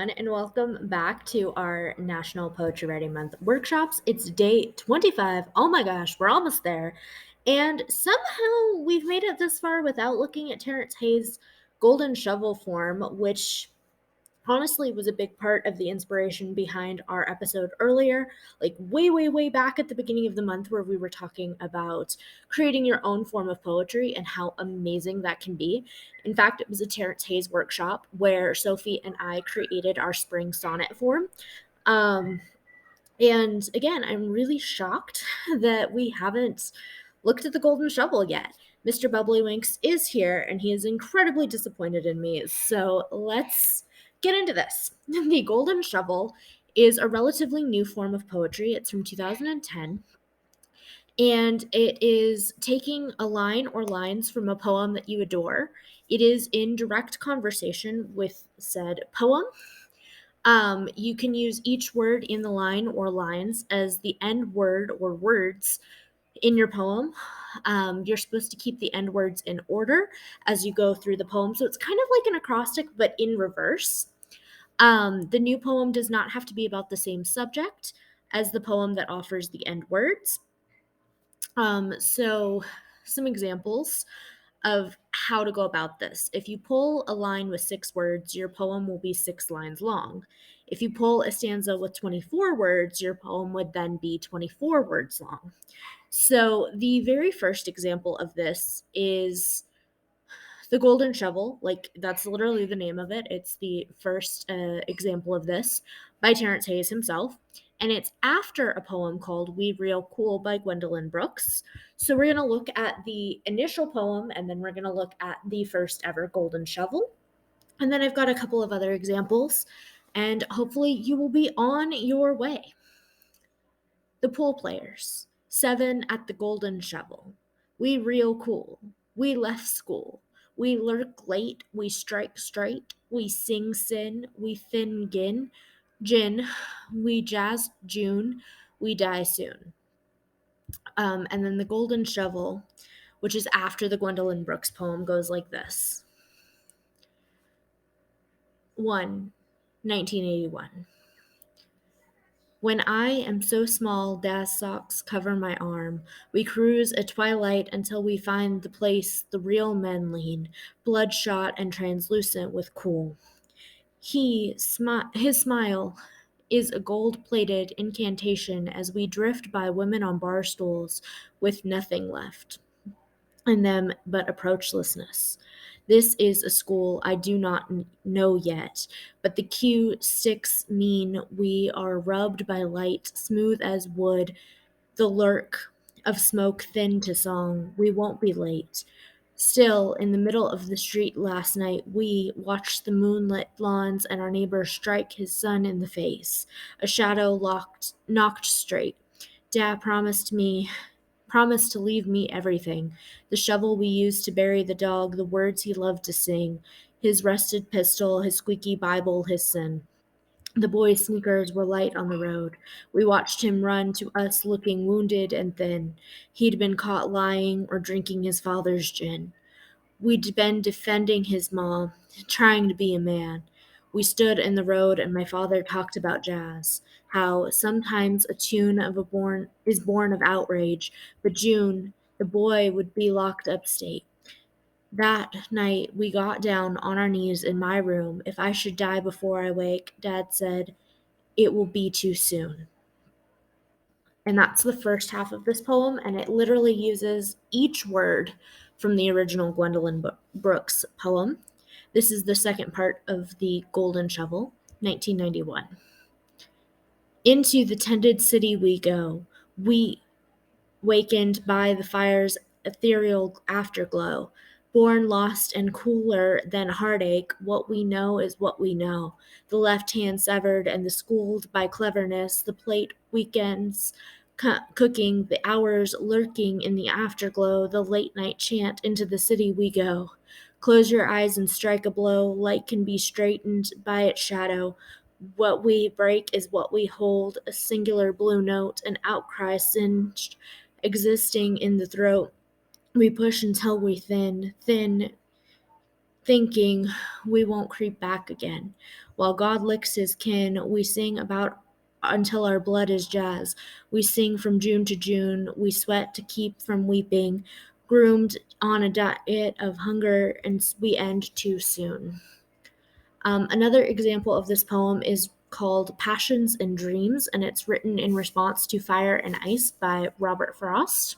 everyone, and welcome back to our National Poetry Writing Month workshops. It's day 25. Oh my gosh, we're almost there. And somehow we've made it this far without looking at Terrence Hayes' Golden Shovel form, which honestly was a big part of the inspiration behind our episode earlier, like way back at the beginning of the month, where we were talking about creating your own form of poetry and how amazing that can be. In fact, it was a Terrence Hayes workshop where Sophie and I created our spring sonnet form. And again, I'm really shocked that we haven't looked at the golden shovel yet. Mr. Bubblywinks is here, and he is incredibly disappointed in me. So let's get into this. The golden shovel is a relatively new form of poetry. It's from 2010, and it is taking a line or lines from a poem that you adore. It is in direct conversation with said poem. You can use each word in the line or lines as the end word or words in your poem. You're supposed to keep the end words in order as you go through the poem. So it's kind of like an acrostic, but in reverse. The new poem does not have to be about the same subject as the poem that offers the end words. So some examples of how to go about this. If you pull a line with 6 words, your poem will be 6 lines long. If you pull a stanza with 24 words, your poem would then be 24 words long. So the very first example of this is the Golden Shovel. Like, that's literally the name of it. It's the first example of this by Terrence Hayes himself. And it's after a poem called We Real Cool by Gwendolyn Brooks. So we're going to look at the initial poem, and then we're going to look at the first ever Golden Shovel. And then I've got a couple of other examples, and hopefully you will be on your way. The pool players, 7 at the Golden Shovel. We real cool. We left school. We lurk late. We strike straight. We sing sin. We thin gin. We jazz June. We die soon. And then the Golden Shovel, which is after the Gwendolyn Brooks poem, goes like this. 1. 1981. When I am so small, Dad's socks cover my arm. We cruise at twilight until we find the place the real men lean, bloodshot and translucent with cool. His smile is a gold-plated incantation as we drift by women on bar stools with nothing left in them but approachlessness. This is a school I do not know yet, but the cue sticks mean we are rubbed by light, smooth as wood, the lurk of smoke thin to song. We won't be late. Still, in the middle of the street last night, we watched the moonlit lawns and our neighbor strike his son in the face. A shadow knocked straight. Dad promised to leave me everything. The shovel we used to bury the dog, the words he loved to sing, his rusted pistol, his squeaky Bible, his sin. The boy's sneakers were light on the road. We watched him run to us looking wounded and thin. He'd been caught lying or drinking his father's gin. We'd been defending his mom, trying to be a man. We stood in the road and my father talked about jazz, how sometimes a tune is born of outrage, but June, the boy, would be locked upstate. That night we got down on our knees in my room. If I should die before I wake, Dad said, it will be too soon. And that's the first half of this poem, and it literally uses each word from the original Gwendolyn Brooks poem. This is the second part of the Golden Shovel, 1991. Into the tended city we go, we wakened by the fire's ethereal afterglow, born lost and cooler than heartache. What we know is what we know. The left hand severed and the schooled by cleverness, the plate weekends cooking, the hours lurking in the afterglow, the late night chant, into the city we go. Close your eyes and strike a blow. Light can be straightened by its shadow. What we break is what we hold, a singular blue note, an outcry singed, existing in the throat. We push until we thin, thinking we won't creep back again. While God licks his kin, we sing about until our blood is jazz. We sing from June to June, we sweat to keep from weeping, groomed on a diet of hunger, and we end too soon. Another example of this poem is called Passions and Dreams, and it's written in response to Fire and Ice by Robert Frost.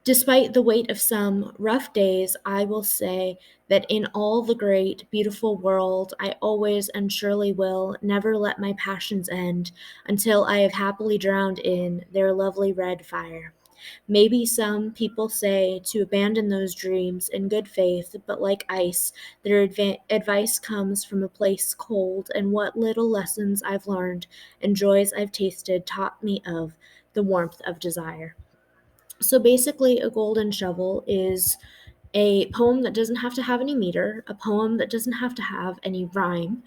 Despite the weight of some rough days, I will say that in all the great, beautiful world, I always and surely will never let my passions end until I have happily drowned in their lovely red fire. Maybe some people say to abandon those dreams in good faith, but like ice, their advice comes from a place cold, and what little lessons I've learned and joys I've tasted taught me of the warmth of desire. So basically, A Golden Shovel is a poem that doesn't have to have any meter, a poem that doesn't have to have any rhyme.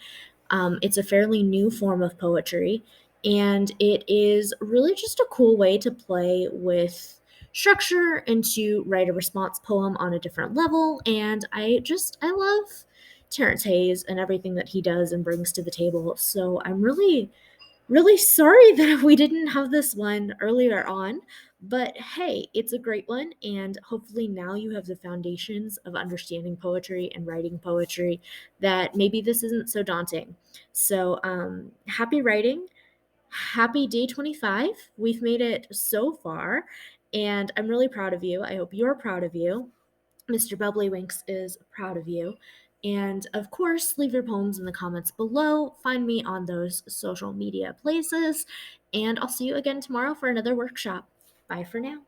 It's a fairly new form of poetry, and it is really just a cool way to play with structure and to write a response poem on a different level. And I love Terrence Hayes and everything that he does and brings to the table. So I'm really sorry that we didn't have this one earlier on, but hey, it's a great one, and hopefully now you have the foundations of understanding poetry and writing poetry that maybe this isn't so daunting. So, happy writing, happy day 25. We've made it so far, and I'm really proud of you. I hope you're proud of you. Mr. Winks is proud of you. And of course, leave your poems in the comments below. Find me on those social media places. And I'll see you again tomorrow for another workshop. Bye for now.